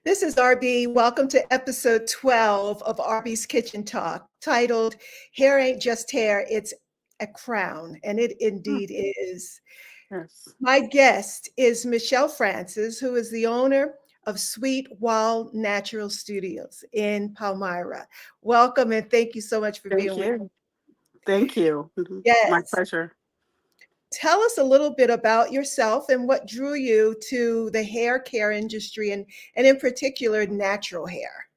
This is RB. Welcome to episode 12 of RB's Kitchen Talk, titled Hair Ain't Just Hair, It's a Crown. And it Hmm, indeed is. yes. My guest is Michelle Francis, who is the owner of Sweet Wild Natural Studios in Palmyra. Welcome and thank you so much for Thank being with you. Thank you. me. My Yes. pleasure. Tell us a little bit about yourself and what drew you to the hair care industry and in particular, natural hair.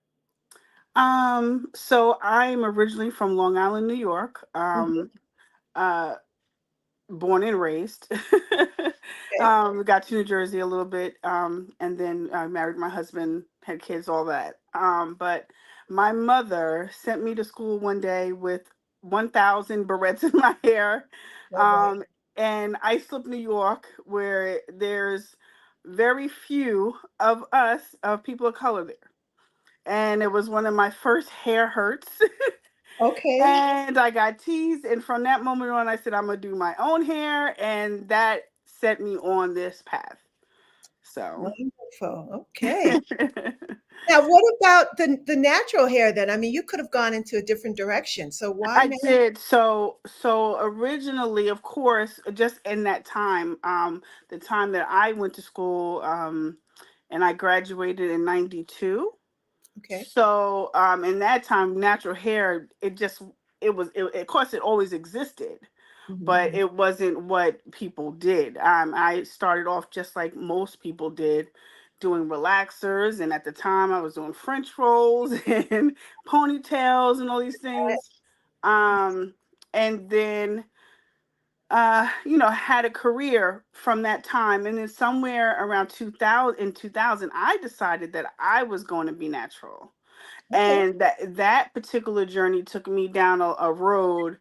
So I'm originally from Long Island, New York. Mhm. Uh, Born and raised. Okay. Got to New Jersey a little bit, and then I married my husband, had kids, all that. But my mother sent me to school one day with 1,000 barrettes in my hair, All right. um, and Islip, New York, where there's very few of people of color there. And it was one of my first hair hurts. Okay. And I got teased. And from that moment on, I said, I'm going to do my own hair. And that set me on this path. So Wonderful. Okay. Now, what about the natural hair then? I mean, you could have gone into a different direction. So why I now? did. So originally, of course, just in that time, the time that I went to school, and I graduated in 92. Okay. So in that time, natural hair, of course, it always existed, Mhm. but it wasn't what people did. I started off just like most people did, doing relaxers, and at the time I was doing French rolls and ponytails and all these things. Um, and then had a career from that time. And then somewhere around 2000, in 2000, I decided that I was going to be natural, Okay. and that particular journey took me down a road,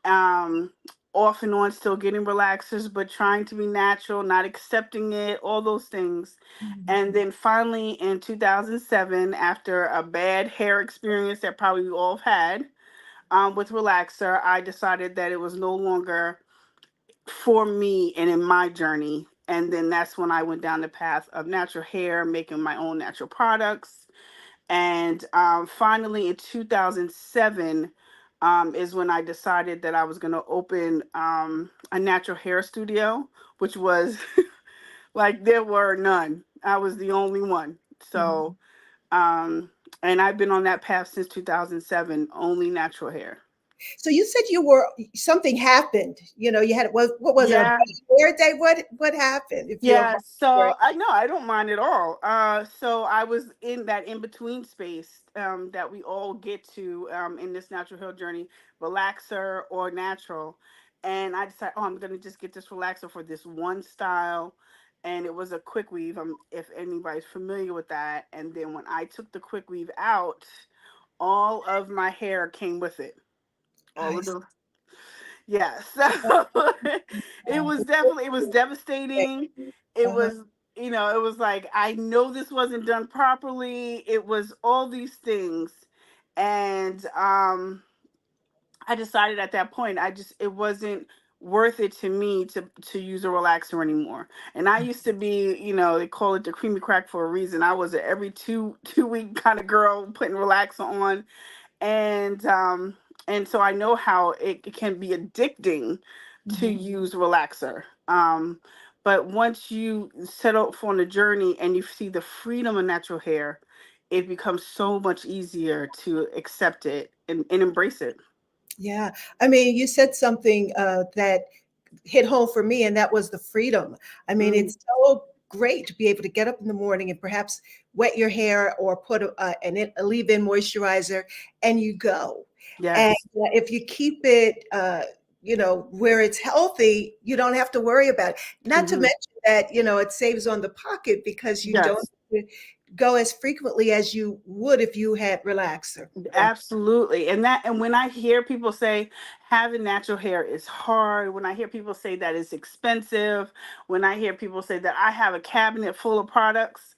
um off and on, still getting relaxers but trying to be natural, not accepting it, all those things. Mhm. And then finally in 2007, after a bad hair experience that probably we all have had, with relaxer, I decided that it was no longer for me and in my journey. And then that's when I went down the path of natural hair, making my own natural products. And finally, in 2007, is when I decided that I was going to open a natural hair studio, which was like there were none. I was the only one. Mhm. So, um, and I've been on that path since 2007, only natural hair. So you said you were something happened. You had what was it, a Yeah. bad hair day? What happened? If you don't Yeah, mind so sharing. I no, I don't mind at all. So I was in that in between space, that we all get to, in this natural health journey, relaxer or natural, and I decided, oh, I'm gonna just get this relaxer for this one style, and it was a quick weave. If anybody's familiar with that, and then when I took the quick weave out, all of my hair came with it. All I of see. the Yeah, so it was devastating. It Uh-huh. was, it was like, I know this wasn't done properly. It was all these things. And I decided at that point, it wasn't worth it to me to use a relaxer anymore. And I used to be, they call it the creamy crack for a reason. I was a every two week kind of girl putting relaxer on. And so I know how it can be addicting to Mhm. use relaxer. But once you set off on a journey and you see the freedom of natural hair, it becomes so much easier to accept it and embrace it. Yeah. I mean, you said something that hit home for me, and that was the freedom. I mean, Mm, it's so great to be able to get up in the morning and perhaps wet your hair or put a leave-in moisturizer, and you go. And yes. if you keep it, where it's healthy, you don't have to worry about it. Not to Hmm. mention that it saves on the pocket because you don't Yes. have to go as frequently as you would if you had relaxer. Absolutely. And when I hear people say having natural hair is hard, when I hear people say that it's expensive, when I hear people say that I have a cabinet full of products,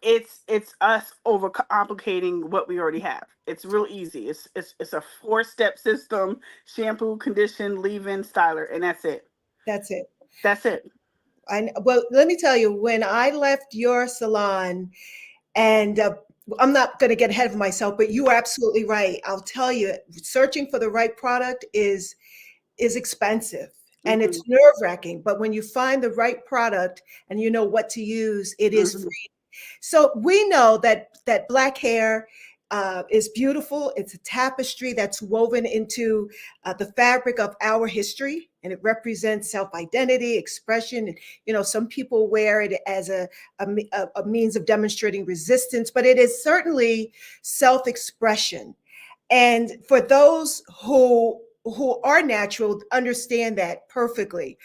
it's us over complicating what we already have. It's real easy. It's a four-step system: shampoo, condition, leave-in, styler, and that's it. That's it. That's it. Well, let me tell you, when I left your salon, And I'm not going to get ahead of myself, but you are absolutely right. I'll tell you, searching for the right product is expensive and Mm-hmm. it's nerve-wracking. But when you find the right product and you know what to use, it is Mm-hmm. free. So we know that black hair is beautiful. It's a tapestry that's woven into the fabric of our history, and it represents self-identity, expression. And, some people wear it as a means of demonstrating resistance, but it is certainly self-expression. And for those who are natural, understand that perfectly.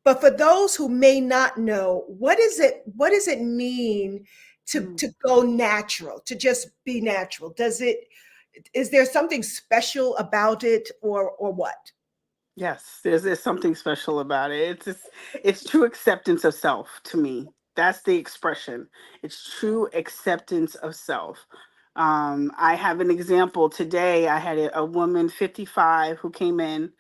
But for those who may not know, what does it mean to go natural, to just be natural? Is there something special about it, or what? Yes, there's something special about it. It's true acceptance of self to me. That's the expression. It's true acceptance of self. I have an example today. I had a woman 55 who came in,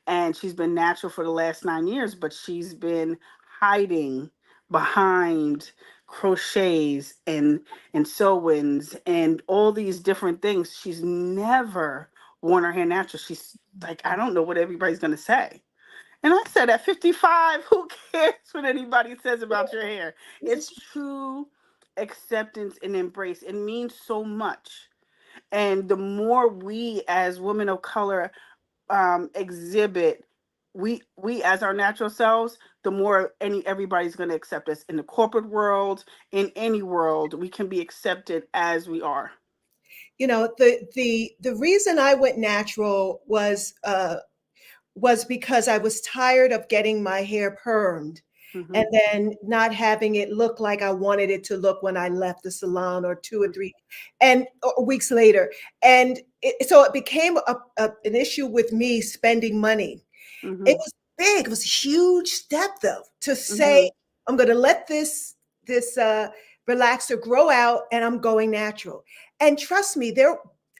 and she's been natural for the last 9 years, but she's been hiding behind crochets and sew-ins and all these different things. She's never worn her hair natural. She's like, I don't know what everybody's gonna say. And I said, at 55, who cares what anybody says about your hair? It's true acceptance and embrace. It means so much. And the more we as women of color exhibit we as our natural selves, the more everybody's going to accept us in the corporate world, in any world. We can be accepted as we are. The reason I went natural was because I was tired of getting my hair permed and Hmm. then not having it look like I wanted it to look when I left the salon, or 2 or 3 and weeks later. And so it became an issue with me spending money. It Hmm. was big. It was a huge step, though, to say, Hmm. I'm going to let this relaxer grow out, and I'm going natural. And trust me,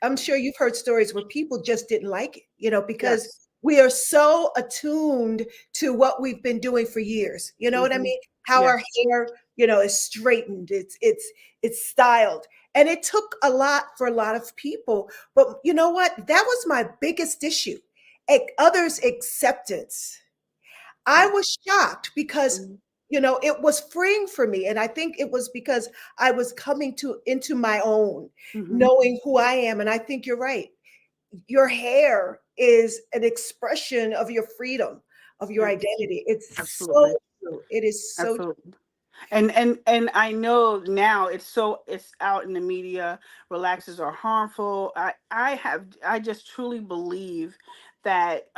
I'm sure you've heard stories where people just didn't like it, because Yes. we are so attuned to what we've been doing for years. You know what I Hmm. mean? How our Yes. hair, is straightened, it's styled. And it took a lot for a lot of people. But you know what? That was my biggest issue. Others' acceptance. I Yes. was shocked because Hmm. it was freeing for me, and I think it was because I was coming to into my own, Hmm. knowing who I am. And I think you're right. Your hair is an expression of your freedom, of your Yes. identity. It's so Absolutely. true. It is so true. Absolutely. And I know now it's out in the media. Relaxers are harmful. I just truly believe that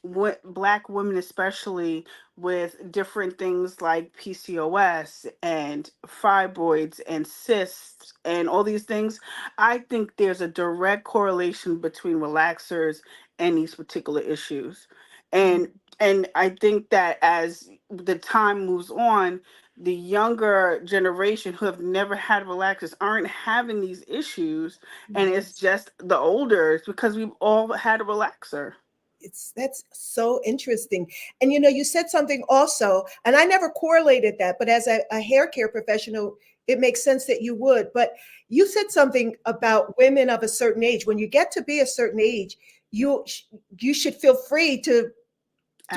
what black women, especially with different things like PCOS and fibroids and cysts and all these things, I think there's a direct correlation between relaxers and these particular issues. and and I think that as the time moves on, the younger generation who have never had relaxers aren't having these issues, and Mhm. it's just the older because we've all had a relaxer. That's so interesting. And you said something also, and I never correlated that, but as a hair care professional, it makes sense that you would. But you said something about women of a certain age. When you get to be a certain age, you you should feel free to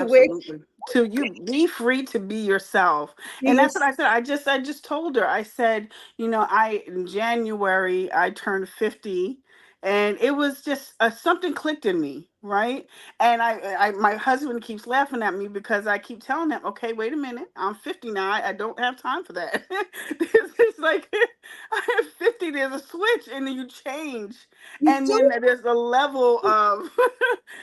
wear Absolutely. To you be free to be yourself. And your that's what I said. I just told her. I said, I in January I turned 50, and it was just something clicked in me, right? And I my husband keeps laughing at me because I keep telling him, "Okay, wait a minute. I'm 50 now. I don't have time for that." It's like I'm 50, there's a switch and then you change. you And do then there's a level of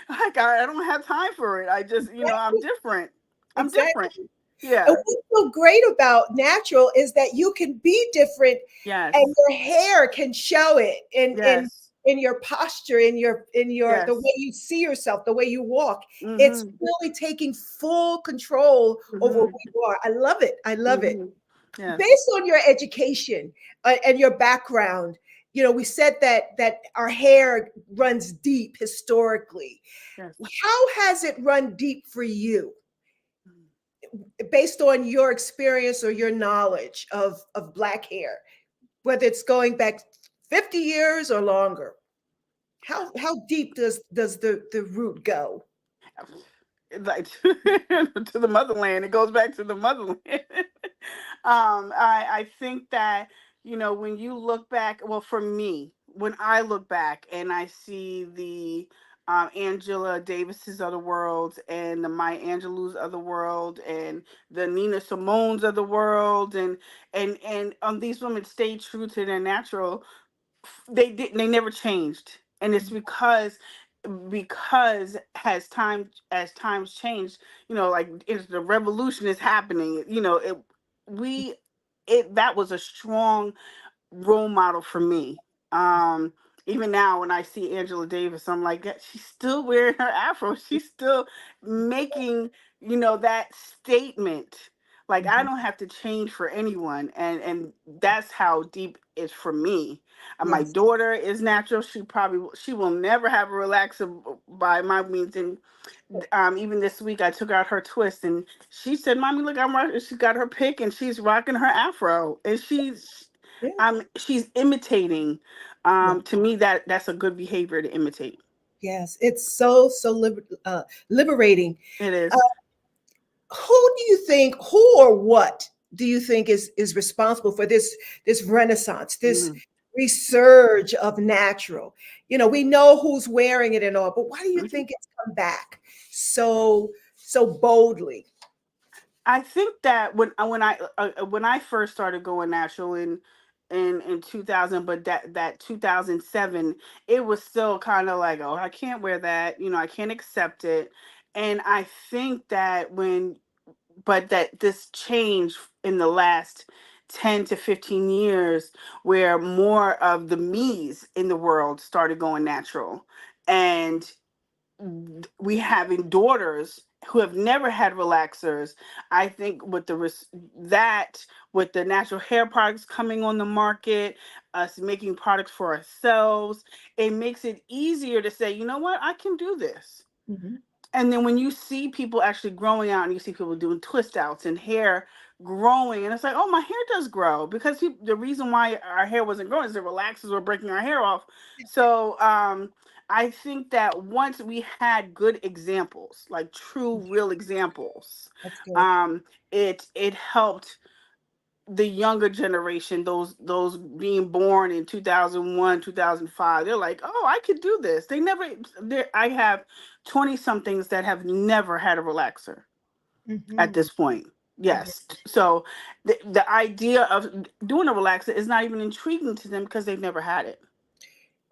like I don't have time for it. I just, I'm exactly. different. I'm different. Exactly. And Yeah. what's so great about natural is that you can be different, and Yes. your hair can show it Yes. in your posture, in your the way Yes. you see yourself, the way you walk. It's Mhm. really taking full control over who Mhm. you are. I love it. I love it. Mhm. Yes. Based on your education and your background, we said that our hair runs deep historically. Yes. How has it run deep for you, based on your experience or your knowledge of black hair? whether it's going back 50 years or longer. How deep does the root go? Like to the motherland. It goes back to the motherland. I think that, when you look back, well, for me, when I look back and I see the Angela Davises of the world and the Maya Angelou's of the world and the Nina Simone's of the world, and these women stayed true to their natural. They never changed, and it's because as times changed, like the revolution is happening, we that was a strong role model for me. Even now, when I see Angela Davis, I'm like, "Yeah, she's still wearing her afro. She's still making, that statement. Like, I Mhm. don't have to change for anyone, and that's how deep it's for me. My Yes. daughter is natural. She will never have a relaxer by my means. And even this week, I took out her twist, and she said, "Mommy, look, I'm rocking." She got her pick, and she's rocking her afro, and Yeah. she's imitating. Yeah. To me, that's a good behavior to imitate. Yes. It's so liberating. It Uh, is. who do you think, who or what do you think is responsible for this renaissance, this Mhm. resurge of natural? We know who's wearing it and all, but why do you Mhm. think it's come back so boldly? I think that when I first started going natural in 2000, but that 2007, it was still kind of like, oh, I can't wear that, I can't accept it. And I think that that this change in the last 10 to 15 years, where more of the me's in the world started going natural, and we having daughters who have never had relaxers. I think with that, with the natural hair products coming on the market, us making products for ourselves, it makes it easier to say, you know what, I can do this. Mhm. And then when you see people actually growing out, and you see people doing twist outs and hair growing, and it's like, oh, my hair does grow, because the reason why our hair wasn't growing is the relaxers were breaking our hair off. So I think that once we had good examples, like true real examples, That's good. um it helped the younger generation, those being born in 2001, 2005. They're like, oh, I could do this. I have 20 somethings that have never had a relaxer at Mhm. this point. Yes. So the idea of doing a relaxer is not even intriguing to them because they've never had it.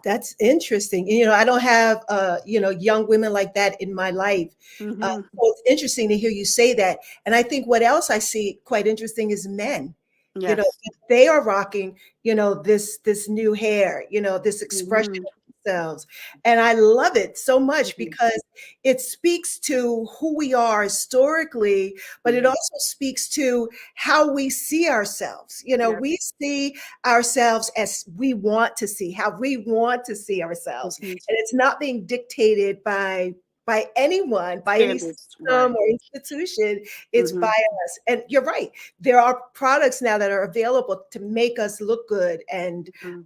That's interesting. I don't have young women like that in my life. Hmm. So it's interesting to hear you say that. And I think what else I see quite interesting is men. You know, Yes. they are rocking, this new hair, this expression Hmm. of themselves. And I love it so much Hmm. because it speaks to who we are historically, but it Hmm. also speaks to how we see ourselves. Yes. We see ourselves as we want to see, how we want to see ourselves. Hmm. And it's not being dictated by anyone, by any Standards. system Right. or institution. It's by Hmm. us. And you're right. There are products now that are available to make us look good. And Hmm.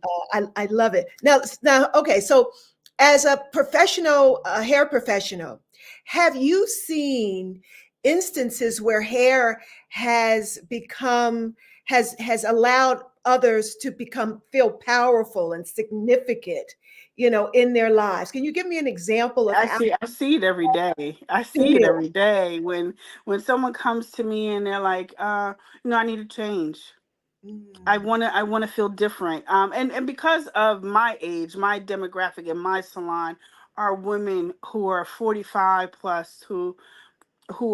I love it. Now, okay. So as a professional, a hair professional, have you seen instances where hair has become has allowed others to become feel powerful and significant, in their lives? Can you give me an example of how? I see it every day. I Do see it you? every day when someone comes to me and they're like, I need to change. Mm, I wanna feel different. And because of my age, my demographic in my salon are women who are 45 plus, who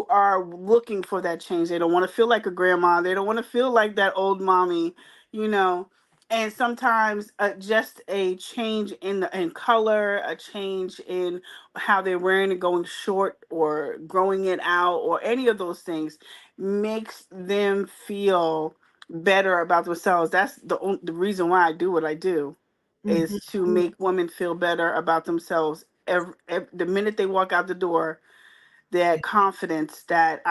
are looking for that change. They don't want to feel like a grandma. They don't want to feel like that old mommy, you know. And sometimes just a change in color, a change in how they're wearing it, going short or growing it out, or any of those things, makes them feel better about themselves. That's the reason why I do what I do, mhm, is to mm. make women feel better about themselves. The minute they walk out the door, that confidence that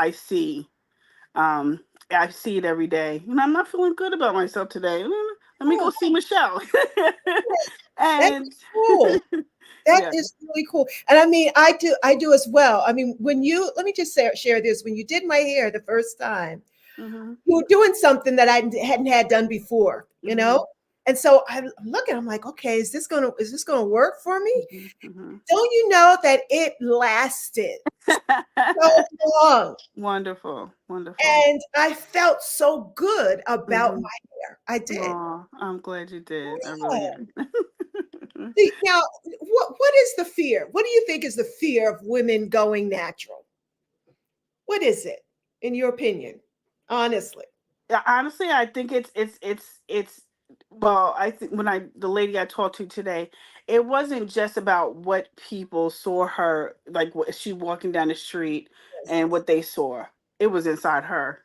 um I see it every day. I'm not feeling good about myself today. Let me go see Michelle. That's And cool. That yeah. is really cool. And I mean, I do as well. I mean, when you, let me just share this. When you did my hair the first time, Mm-hmm. you were doing something that I hadn't had done before, you know? Mm-hmm. And so I'm looking, I'm like, okay, is this gonna work for me? Mm-hmm. Don't you know that it lasted so long? Wonderful. Wonderful. And I felt so good about Mm-hmm. my hair. I did. Oh, I'm glad you did. I really am. See, now, what is the fear? What do you think is the fear of women going natural? What is it, in your opinion? Honestly. Yeah, honestly, I think it's well, I think when I the lady I talked to today, it wasn't just about what people saw her like what she walking down the street Yes. and what they saw. It was inside her.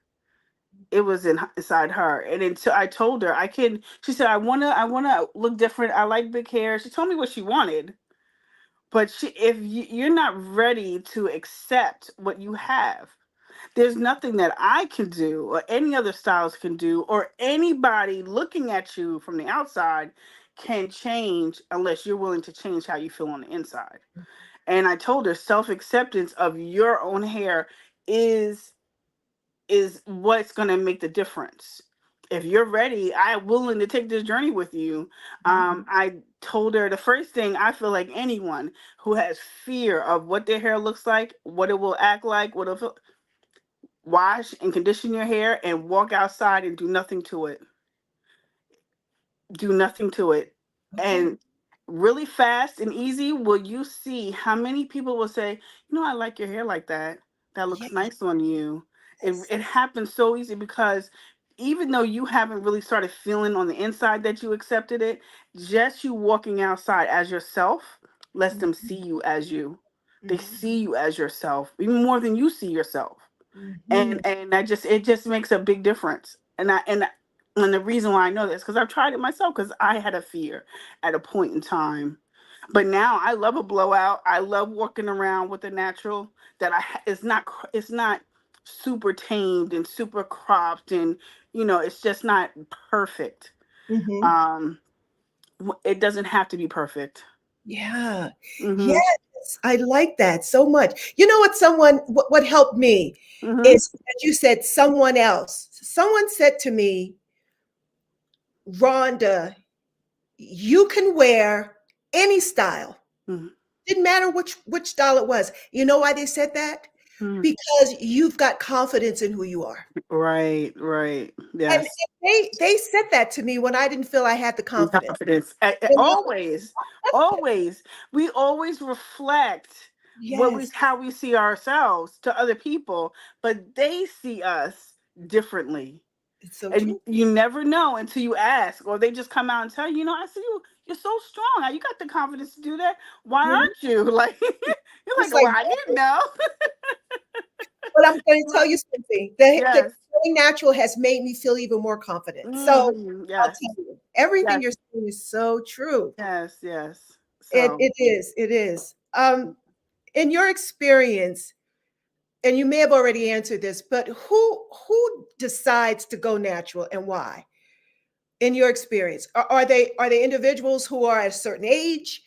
It was inside her. And until I told her I can, she said I wanna look different. I like big hair. She told me what she wanted. But if you're not ready to accept what you have, there's nothing that I can do or any other styles can do or anybody looking at you from the outside can change unless you're willing to change how you feel on the inside. And I told her self-acceptance of your own hair is is what's going to make the difference. If you're ready, I'm willing to take this journey with you. I told her the first thing I feel like anyone who has fear of what their hair looks like, what it will act like, what it will wash and condition your hair and walk outside and do nothing to it. Do nothing to it. Okay. And really fast and easy, will you see how many people will say, I like your hair like that. That looks nice on you. Yes. It happens so easy because even though you haven't really started feeling on the inside that you accepted it, just you walking outside as yourself lets them see you as you. They Mhm. see you as yourself, even more than you see yourself. Mhm. And it just makes a big difference. And the reason why I know this because I've tried it myself because I had a fear at a point in time, but now I love a blowout. I love walking around with a natural that it's not super tamed and super cropped, and it's just not perfect. Mhm. um it doesn't have to be perfect. Yeah. Mm-hmm. Yes. I like that so much. You know what what helped me Mm-hmm. is that you said someone else. Someone said to me, Rhonda, you can wear any style. Mm-hmm. Didn't matter which style it was. You know why they said that? Mm-hmm. Because you've got confidence in who you are. Right, right, And yes. they said that to me when I didn't feel I had the And confidence. confidence. You know? Always, always. We always reflect Yes, how we see ourselves to other people, but they see us differently. it's so And true. you never know until you ask, or they just come out and tell you, I see you, you're so strong. How you got the confidence to do that? Why Mhm. aren't you? Like, you're like, It's well, like, I didn't know. but I'm going to tell Right. you something. The Yes. going natural has made me feel even more confident. So I'll Yes. tell you, everything Yes. you're saying is so true. Yes. Yes. It So. it is. It is. In your experience, and you may have already answered this, but who decides to go natural and why? In your experience, are they individuals who are at a certain age?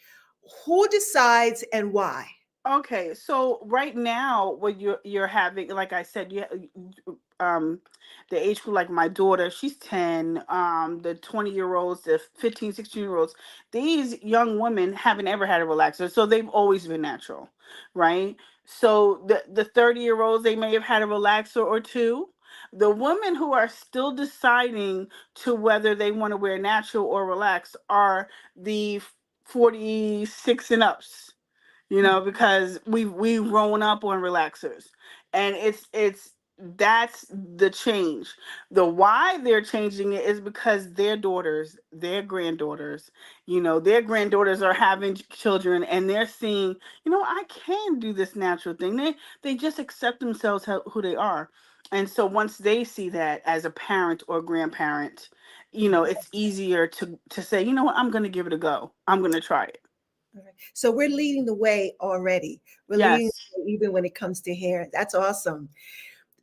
Who decides and why? Okay, so right now, what you're having, like I said, um the age group, like my daughter, she's 10. The 20-year-olds, the 15, 16-year-olds, these young women haven't ever had a relaxer, so they've always been natural, right? So the 30-year-olds, they may have had a relaxer or two. The women who are still deciding to whether they want to wear natural or relaxed are the 46 and ups, because we've grown up on relaxers, and it's that's the change. The why they're changing it is because their daughters, their granddaughters, their granddaughters are having children, and they're seeing, I can do this natural thing. They just accept themselves who they are. And so once they see that as a parent or grandparent, it's easier to say, what, I'm going to give it a go. I'm going to try it. All right. So we're leading the way already. We're leading Yes. the way even when it comes to hair. That's awesome.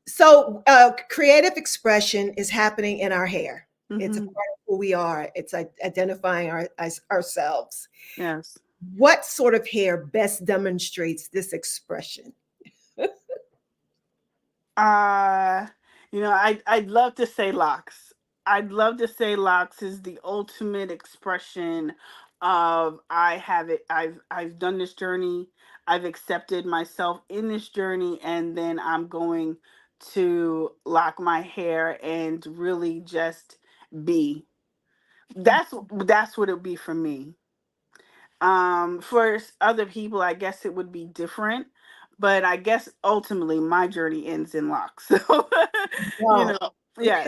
So creative expression is happening in our hair. It's a Hmm. part of who we are. It's identifying ourselves. Yes. What sort of hair best demonstrates this expression? Uh, I'd love to say locks. I'd love to say locks is the ultimate expression of I have it. I've done this journey. I've accepted myself in this journey, and then I'm going to lock my hair and really just be. That's what it would be for me. For other people, I guess it would be different, but I guess ultimately my journey ends in locks. So, you Wow. know, Okay. yes,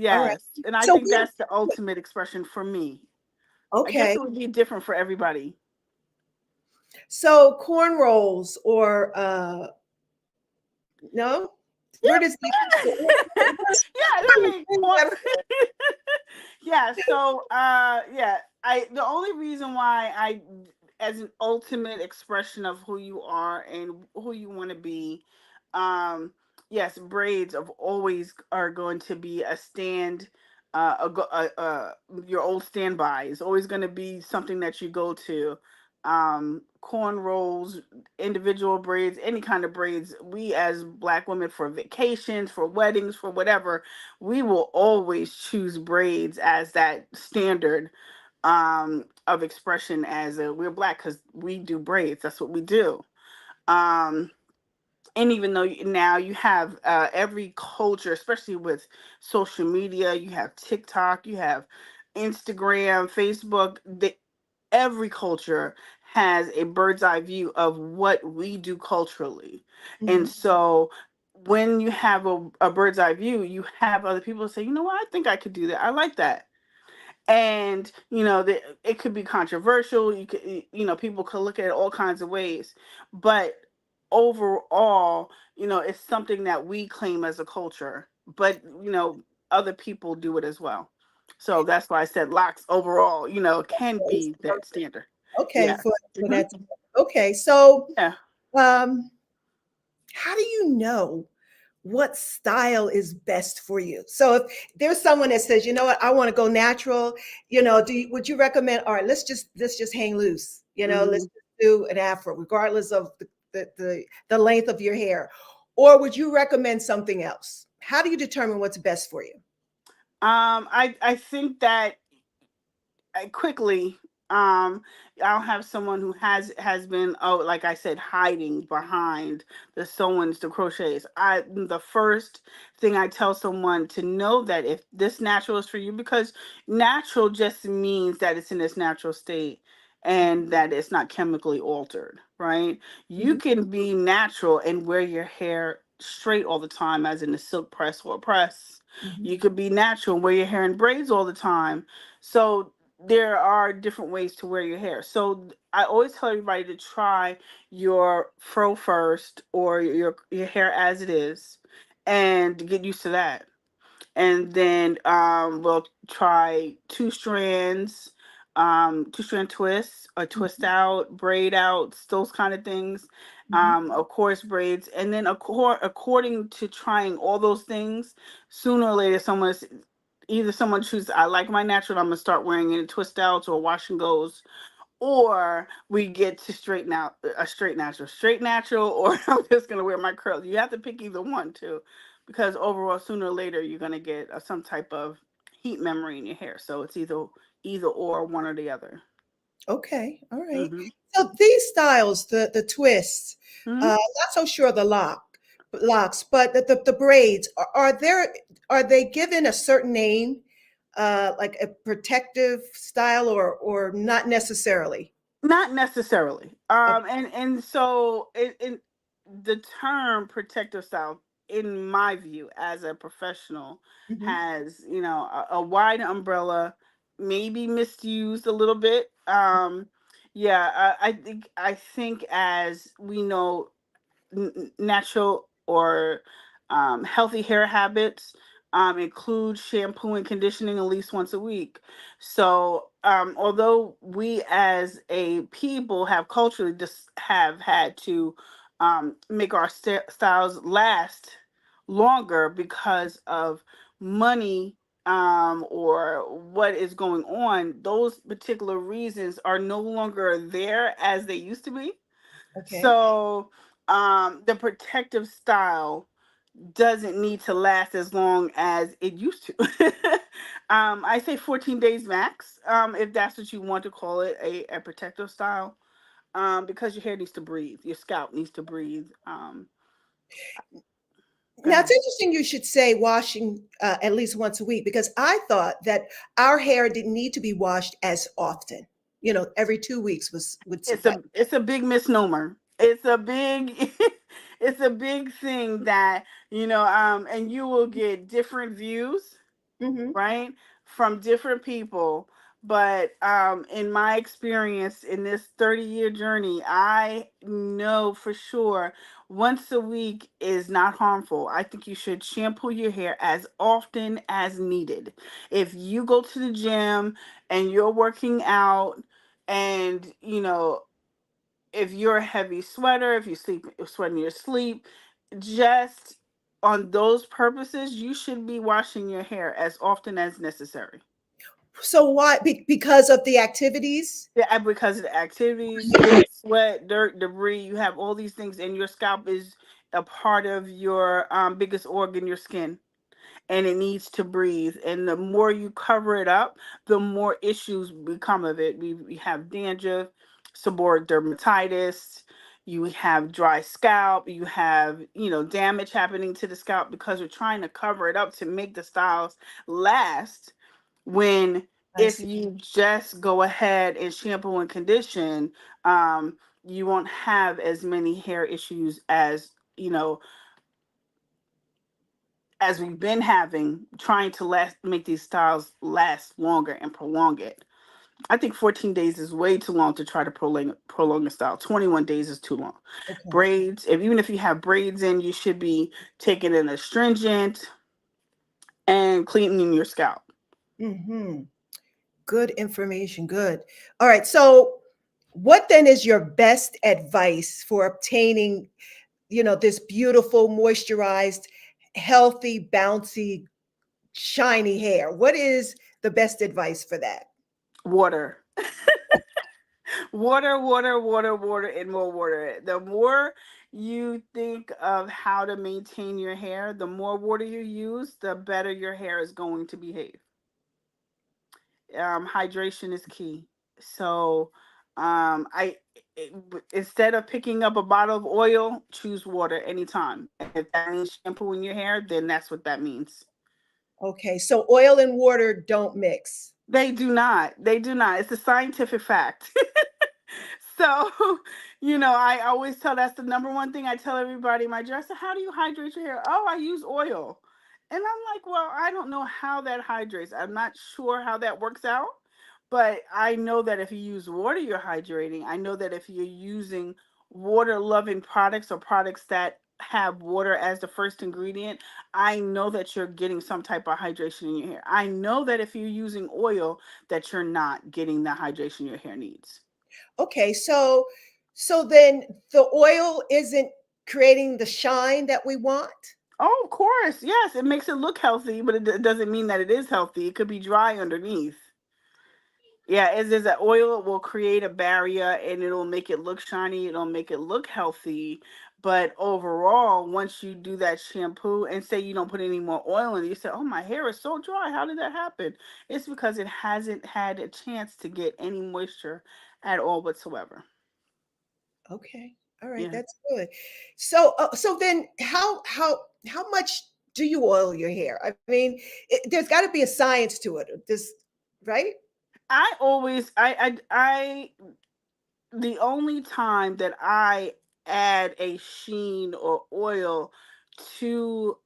All right. yes, and I So think that's the ultimate expression for me. I guess okay. it would be different for everybody. So cornrows or no? Where does the Yeah, I mean, yeah. So, yeah, I the only reason why I, as an ultimate expression of who you are and who you want to be, um, yes, braids of always are going to be a stand. Your old standby is always going to be something that you go to. Cornrows, individual braids, any kind of braids. We as Black women, for vacations, for weddings, for whatever, we will always choose braids as that standard of expression. As we're Black because we do braids, that's what we do. um and even though now you have every culture, especially with social media, you have TikTok, you have Instagram, Facebook, every culture has a bird's eye view of what we do culturally. And Mhm. so when you have a bird's eye view, you have other people say, you know what, I think I could do that, I like that. And it could be controversial, people could look at it all kinds of ways, but overall, it's something that we claim as a culture, but other people do it as well. So that's why I said locks overall, can be that standard. Okay, Yes. for Hmm. that. Okay, so Yeah. um, how do you know what style is best for you? So if there's someone that says, you know what, I want to go natural, would you recommend, all right, let's just hang loose, let's Hmm. just do an afro, regardless of the length of your hair, or would you recommend something else? How do you determine what's best for you? I think that quickly, um I'll have someone who has been, oh, like I said, hiding behind the sewings, the crochets. I The first thing I tell someone to know that if this natural is for you, because natural just means that it's in its natural state and that it's not chemically altered, right? You Mhm, can be natural and wear your hair straight all the time, as in a silk press or a press. mhm. You could be natural and wear your hair in braids all the time. So there are different ways to wear your hair. So I always tell everybody to try your fro first, or your hair as it is, and get used to that. And then we'll try two strand twists, or twist Mhm, out, braid outs, those kind of things. mhm. Of course, braids, and then according to trying all those things, sooner or later, someone chooses, I like my natural, I'm gonna start wearing it in twist outs or wash and goes, or we get to straighten out a straight natural, or I'm just gonna wear my curls. You have to pick either one too, because overall, sooner or later, you're gonna get some type of heat memory in your hair. So it's either or, one or the other. Okay, all right. Hmm. So these styles, the twists, Hmm. not so sure the locks, but the braids are they given a certain name, like a protective style, or not necessarily? Not necessarily. Okay. And so in the term protective style, in my view, as a professional, Mhm, has a wide umbrella, maybe misused a little bit. Yeah, I think as we know, natural or healthy hair habits include shampoo and conditioning at least once a week. So, although we as a people have culturally just have had to make our styles last longer because of money or what is going on, those particular reasons are no longer there as they used to be. Okay. So the protective style doesn't need to last as long as it used to. I say 14 days max, if that's what you want to call it, a protective style, because your hair needs to breathe, your scalp needs to breathe. Go Now, it's ahead. interesting you should say washing at least once a week because I thought that our hair didn't need to be washed as often. Every 2 weeks would suffice. It's a big misnomer. It's a big it's a big thing that, and you will get different views, Hmm. right, from different people. But in my experience in this 30-year journey, I know for sure once a week is not harmful. I think you should shampoo your hair as often as needed. If you go to the gym and you're working out, and if you're a heavy sweater, if you sweat in your sleep, just on those purposes, you should be washing your hair as often as necessary. So why? Because of the activities? Yeah, and because of the activities, you have sweat, dirt, debris, you have all these things, and your scalp is a part of your biggest organ, your skin, and it needs to breathe. And the more you cover it up, the more issues become of it. We have dandruff, seborrheic dermatitis, you have dry scalp, you have, damage happening to the scalp because we're trying to cover it up to make the styles last. When I if see. you just go ahead and shampoo and condition, you won't have as many hair issues as we've been having, trying to make these styles last longer and prolong it. I think 14 days is way too long to try to prolong a style. 21 days is too long. Okay. Braids, even if you have braids in, you should be taking an astringent and cleaning your scalp. Hmm. Good information. Good. All right. So, what then is your best advice for obtaining, this beautiful, moisturized, healthy, bouncy, shiny hair? What is the best advice for that? Water. Water, water, water, water, and more water. The more you think of how to maintain your hair, the more water you use, the better your hair is going to behave. Hydration is key. So, instead of picking up a bottle of oil, choose water anytime. And if that means shampooing your hair, then that's what that means. Okay. So, oil and water don't mix. They do not. They do not. It's a scientific fact. So, I always tell that's the number one thing I tell everybody in my dresser. How do you hydrate your hair? Oh, I use oil. And I'm like, well, I don't know how that hydrates. I'm not sure how that works out. But I know that if you use water, you're hydrating. I know that if you're using water loving products or products that have water as the first ingredient, I know that you're getting some type of hydration in your hair. I know that if you're using oil, that you're not getting the hydration your hair needs. Okay. So then the oil isn't creating the shine that we want. Oh, of course. Yes, it makes it look healthy, but it doesn't mean that it is healthy. It could be dry underneath. Yeah, as is that oil will create a barrier and it'll make it look shiny, it'll make it look healthy. But overall, once you do that shampoo and say you don't put any more oil in it, you say, oh, my hair is so dry. How did that happen? It's because it hasn't had a chance to get any moisture at all whatsoever. Okay. All right, Yeah. that's good. So then how much do you oil your hair? I mean, there's got to be a science to it. This, right? I always the only time that I add a sheen or oil to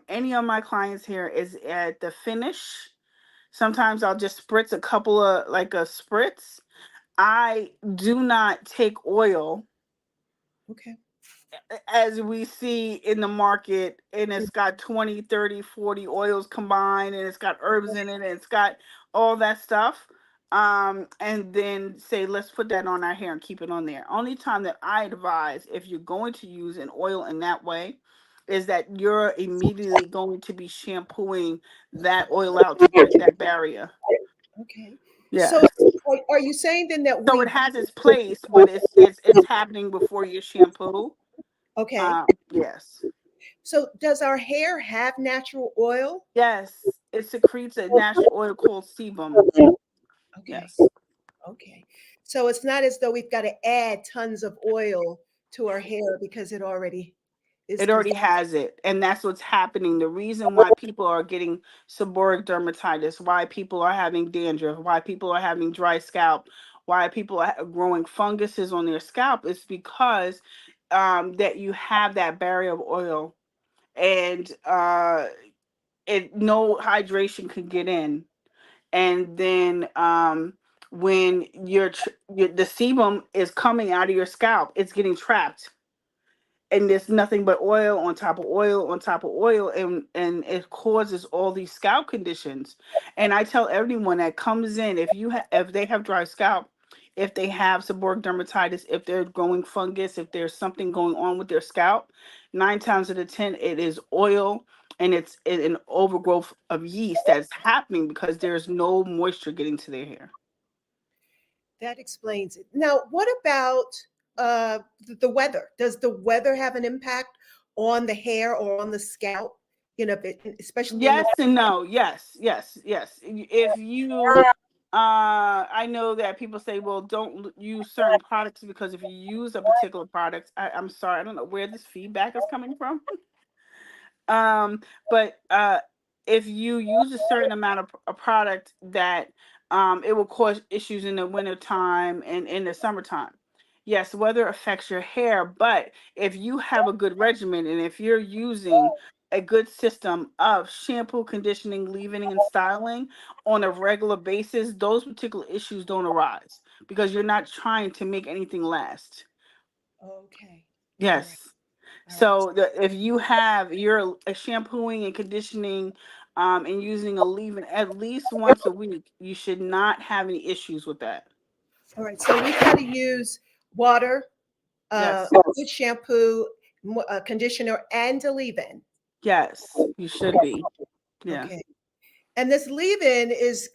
any of my clients' hair is at the finish. Sometimes I'll just spritz a couple of like a spritz. I do not take oil Okay. as we see in the market, and it's got 20, 30, 40 oils combined, and it's got herbs in it, and it's got all that stuff, and then say let's put that on our hair and keep it on there. Only time that I advise, if you're going to use an oil in that way, is that you're immediately going to be shampooing that oil out to break that barrier. Okay. So Yes. are you saying then that So it we, has its place, but it's happening before your shampoo. okay. Yes. So does our hair have natural oil? Yes. It secretes a natural oil called sebum. Okay. Yes. Okay. So it's not as though we've got to add tons of oil to our hair because it already is It already has it, and that's what's happening. The reason why people are getting seborrheic dermatitis, why people are having dandruff, why people are having dry scalp, why people are growing funguses on their scalp is because that you have that barrier of oil, and it no hydration can get in, and then when the sebum is coming out of your scalp, it's getting trapped, and there's nothing but oil on top of oil on top of oil, and it causes all these scalp conditions. And I tell everyone that comes in, if they have dry scalp, if they have seborrheic dermatitis, if they're growing fungus, if there's something going on with their scalp, 9 times out of 10 it is oil, and it's an overgrowth of yeast that's happening because there's no moisture getting to their hair. that explains it. Now, what about the weather? Does the weather have an impact on the hair or on the scalp? You know, especially in the, Yes and no. Yes, yes, yes. If you I know that people say, well, don't use certain products, because if you use a particular product, I'm sorry, I don't know where this feedback is coming from. um but if you use a certain amount of a product, that it will cause issues in the winter time and in the summertime. Yes, weather affects your hair, but if you have a good regimen, and if you're using a good system of shampoo, conditioning, leave-in, and styling on a regular basis, those particular issues don't arise because you're not trying to make anything last. okay. All right. Yes. All right. So if you have your shampooing and conditioning, and using a leave-in at least once a week, you should not have any issues with that. All right. So we've got to use water, Yes. good shampoo, conditioner, and a leave-in. Yes, you should be. Yeah. Okay. And this leave-in is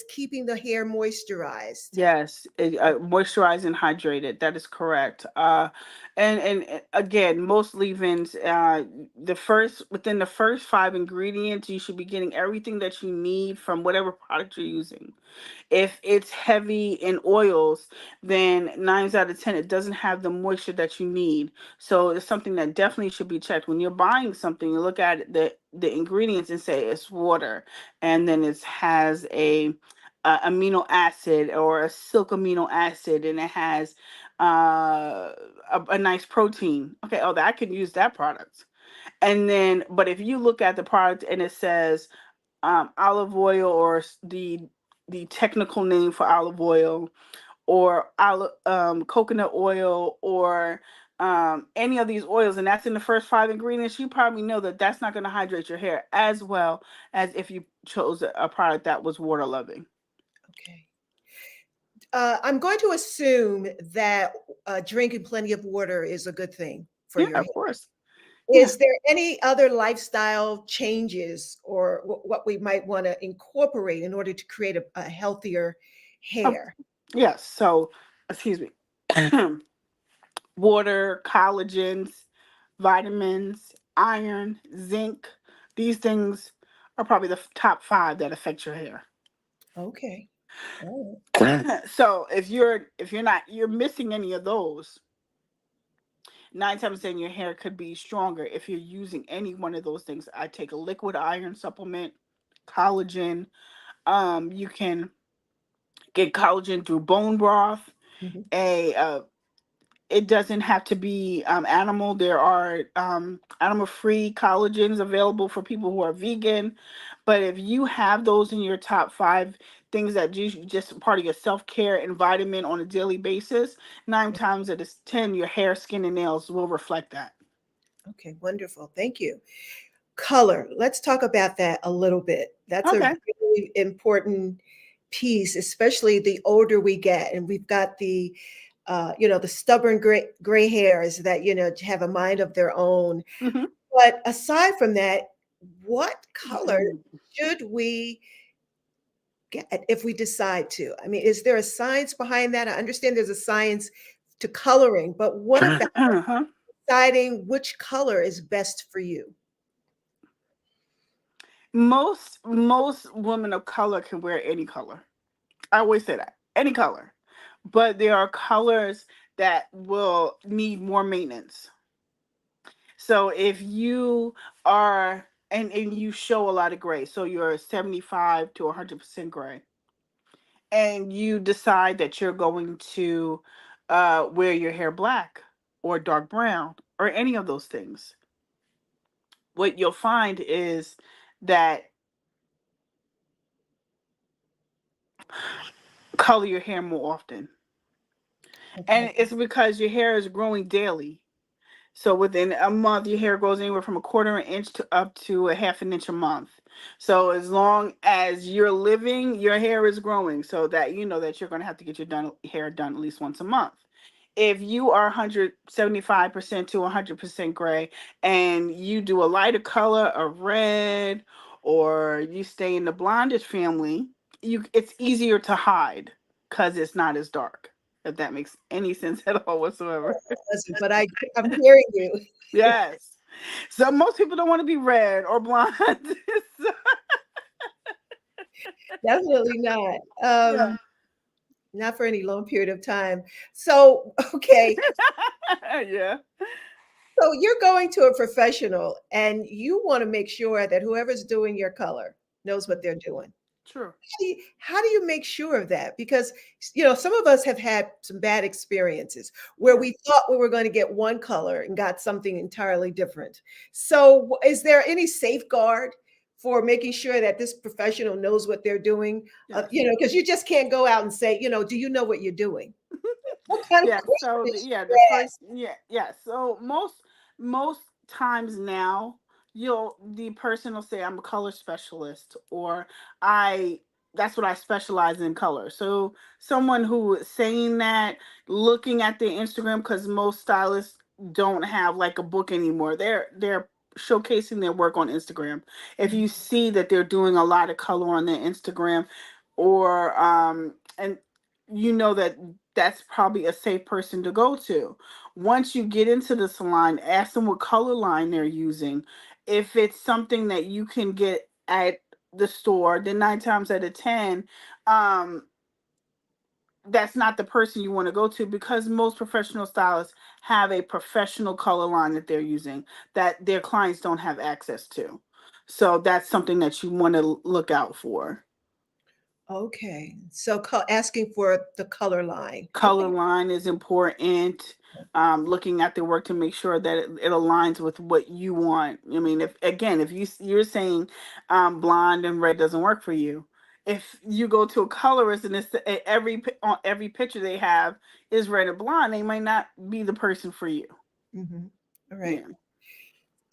keeping the hair moisturized. Yes, moisturized and hydrated. That is correct. And again, most leave-ins, within the first 5 ingredients, you should be getting everything that you need from whatever product you're using. If it's heavy in oils, then 9 out of 10 it doesn't have the moisture that you need. So it's something that definitely should be checked. When you're buying something, you look at the ingredients and say it's water, and then it has a amino acid or a silk amino acid, and it has a nice protein. Okay, oh, I could use that product. And then, but if you look at the product and it says olive oil, or the technical name for olive oil, or coconut oil, or any of these oils, and that's in the first 5 ingredients, you probably know that that's not going to hydrate your hair as well as if you chose a product that was water loving. Okay. I'm going to assume that drinking plenty of water is a good thing for Yeah, your of hair. course. Yeah. Is there any other lifestyle changes or what we might want to incorporate in order to create a healthier Oh, hair? yes. So, excuse me. Water, collagens, vitamins, iron, zinc. These things are probably the top five that affect your hair. Okay. All So if you're missing any of those, 9 times 10 your hair could be stronger if you're using any one of those things. I take a liquid iron supplement, collagen. You can get collagen through bone broth. right. Mhm. A It doesn't have to be animal. There are animal free collagens available for people who are vegan. But if you have those in your top five things that you just part of your self care and vitamin on a daily basis, 9 times out of 10, your hair, skin, and nails will reflect that. Okay, wonderful. Thank you. Color. Let's talk about that a little bit. That's a Okay. really important piece, especially the older we get, and we've got the stubborn gray hairs that have a mind of their own. Hmm. But aside from that, what color Mhm. should we get if we decide to? I mean, is there a science behind that? I understand there's a science to coloring, but what about Uh-huh. deciding which color is best for you? Most women of color can wear any color. I always say that. Any color. But there are colors that will need more maintenance. So if you are and you show a lot of gray, so you're 75 to 100% gray, and you decide that you're going to wear your hair black or dark brown or any of those things, what you'll find is that color your hair more often. Okay. And it's because your hair is growing daily. So within a month, your hair grows anywhere from a quarter an inch to up to a half an inch a month. So as long as you're living, your hair is growing. So that you know that you're going to have to get your hair done at least once a month. If you are 175% to 100% gray and you do a lighter color of red, or you stay in the blondish family, it's easier to hide because it's not as dark. If that makes any sense at all whatsoever. Listen, but I'm hearing you. Yes. So most people don't want to be red or blonde. So- Definitely not. yeah. Not for any long period of time. So, okay. Yeah. So you're going to a professional and you want to make sure that whoever's doing your color knows what they're doing. True. How do you make sure of that? Because some of us have had some bad experiences where Yeah. we thought we were going to get one color and got something entirely different. So is there any safeguard for making sure that this professional knows what they're doing? Yes. Because you just can't go out and say, do you know what you're doing? What kind of Yeah, so questions should yeah, the you first ask? yeah. So most times now, the person will say I'm a color specialist, or I that's what I specialize in color. So someone who is saying that, looking at their Instagram, because most stylists don't have like a book anymore. They're showcasing their work on Instagram. If you see that they're doing a lot of color on their Instagram, or and you know that that's probably a safe person to go to. Once you get into the salon, ask them what color line they're using. If it's something that you can get at the store, then 9 times out of 10, um, that's not the person you want to go to, because most professional stylists have a professional color line that they're using that their clients don't have access to. So that's something that you want to look out for. Okay. So asking for the color line. Color Okay. line is important. Looking at the work to make sure that it aligns with what you want. I mean, if you're saying blonde and red doesn't work for you, if you go to a colorist and on every picture they have is red or blonde, they might not be the person for you. All right. Yeah.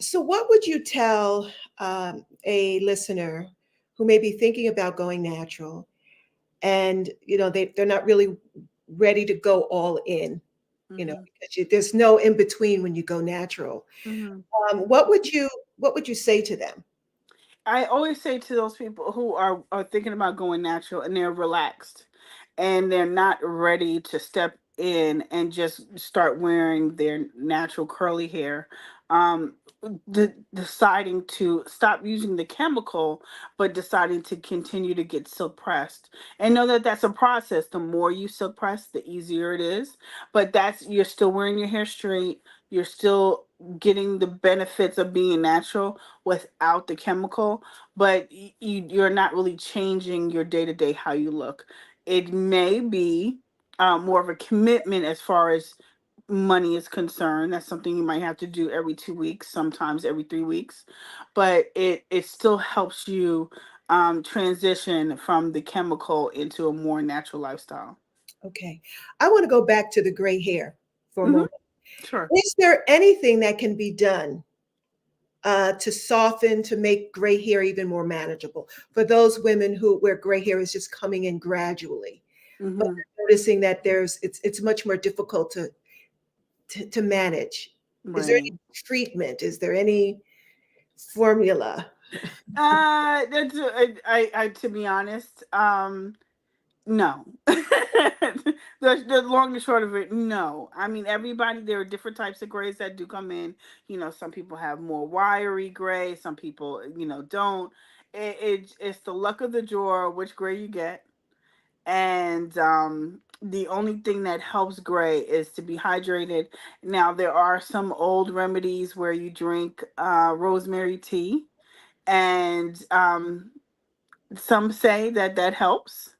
So, what would you tell a listener who may be thinking about going natural and they're not really ready to go all in, Hmm. because there's no in between when you go natural. Hmm. What would you say to them? I always say to those people who are thinking about going natural and they're relaxed and they're not ready to step in and just start wearing their natural curly hair, um, deciding to stop using the chemical, but deciding to continue to get silk pressed. And know that that's a process. The more you silk press, the easier it is. But you're still wearing your hair straight. You're still getting the benefits of being natural without the chemical, but you're not really changing your day to day how you look. It may be more of a commitment as far as money is concerned. That's something you might have to do every 2 weeks, sometimes every 3 weeks, but it still helps you transition from the chemical into a more natural lifestyle. Okay. I want to go back to the gray hair for a Hmm. moment. Sure. Is there anything that can be done to soften, to make gray hair even more manageable for those women where gray hair is just coming in gradually, but Hmm. they're noticing that it's much more difficult to manage? Is there any Right. treatment? Is there any? formula? I to be honest, no. The long and short of it, no. I mean, everybody, there are different types of grays that do come in. Some people have more wiry gray, some people, don't. It's the luck of the draw which gray you get. And the only thing that helps gray is to be hydrated. Now, there are some old remedies where you drink rosemary tea, and some say that that helps.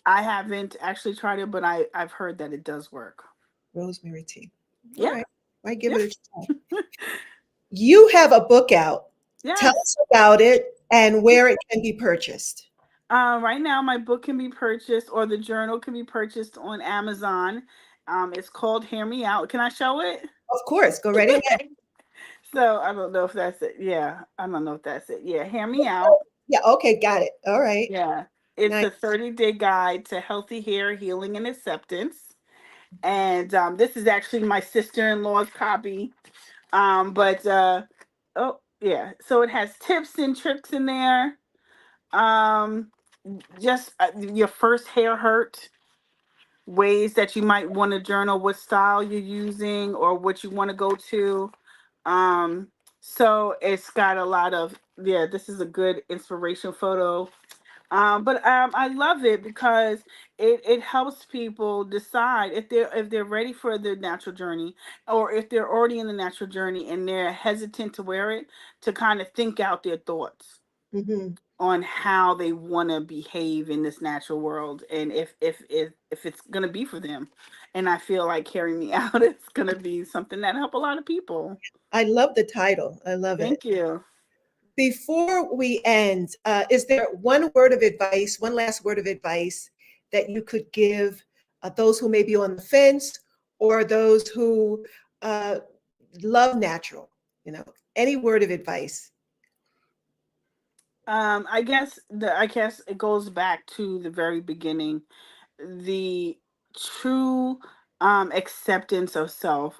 I haven't actually tried it, but I've heard that it does work. Rosemary tea. All Yeah, right. I give yeah, it a try. You have a book out. Tell yes. us about it and where it can be purchased. Right now, my book can be purchased, or the journal can be purchased on Amazon. It's called "Hear Me Out." Can I show it? Of course, go right ahead. So I don't know if that's it. Yeah, I don't know if that's it. Yeah, "Hear Me Out." Yeah, okay, got it. All right. Yeah, it's Nice. a 30-day guide to healthy hair healing and acceptance. And this is actually my sister-in-law's copy. But oh yeah, so it has tips and tricks in there. Um, just your first hair hurt, ways that you might want to journal, what style you're using, or what you want to go to. Um, so it's got a lot of, yeah. This is a good inspiration photo. But I love it because it helps people decide if they're ready for the natural journey, or if they're already in the natural journey and they're hesitant to wear it, to kind of think out their thoughts Hmm. on how they want to behave in this natural world, and if it's gonna be for them. And I feel like "Carry Me Out" is gonna be something that help a lot of people. I love the title. I love it. Thank you. Before we end, is there one word of advice, one last word of advice that you could give those who may be on the fence or those who uh, love natural? You know, any word of advice? I guess it goes back to the very beginning. The true acceptance of self,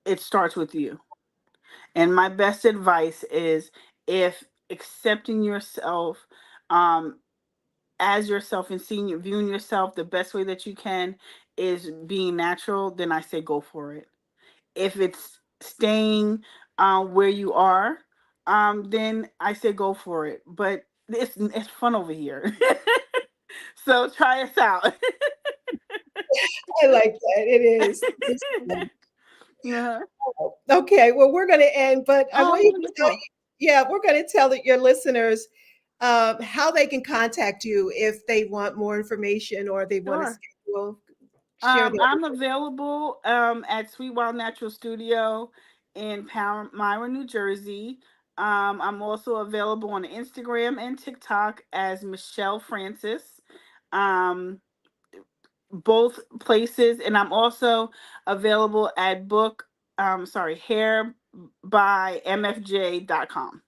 it starts with you. And my best advice is, if accepting yourself um as yourself, and viewing yourself the best way that you can is being natural, then I say go for it. If it's staying where you are, then I say go for it. But it's fun over here. So try us out. I like that. It is. It's fun. Yeah. Okay, well, we're going to end, but I Oh, want you to tell wonderful. yeah, we're going to tell your listeners how they can contact you if they want more information or they want to Sure. schedule, share their. I'm available at Sweet Wild Natural Studio in Palmyra, New Jersey. I'm also available on Instagram and TikTok as Michelle Francis. Um, both places, and I'm also available at hair by mfj.com.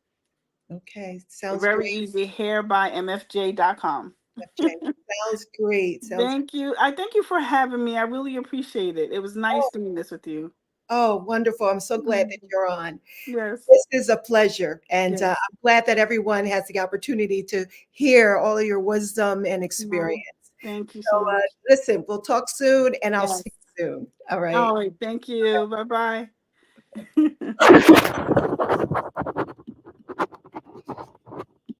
Okay, sounds Very great. easy, hair by mfj.com. FJ. Sounds great. Sounds Thank you. I thank you for having me. I really appreciate it. It was nice oh, doing this with you. oh, wonderful. I'm so glad that Mhm. you're on. Yes. This is a pleasure. And Yes. I'm glad that everyone has the opportunity to hear all of your wisdom and experience. No, thank you So, so much. listen, we'll talk soon and I'll Yes. see you soon. All right. All right. Thank you. Bye bye.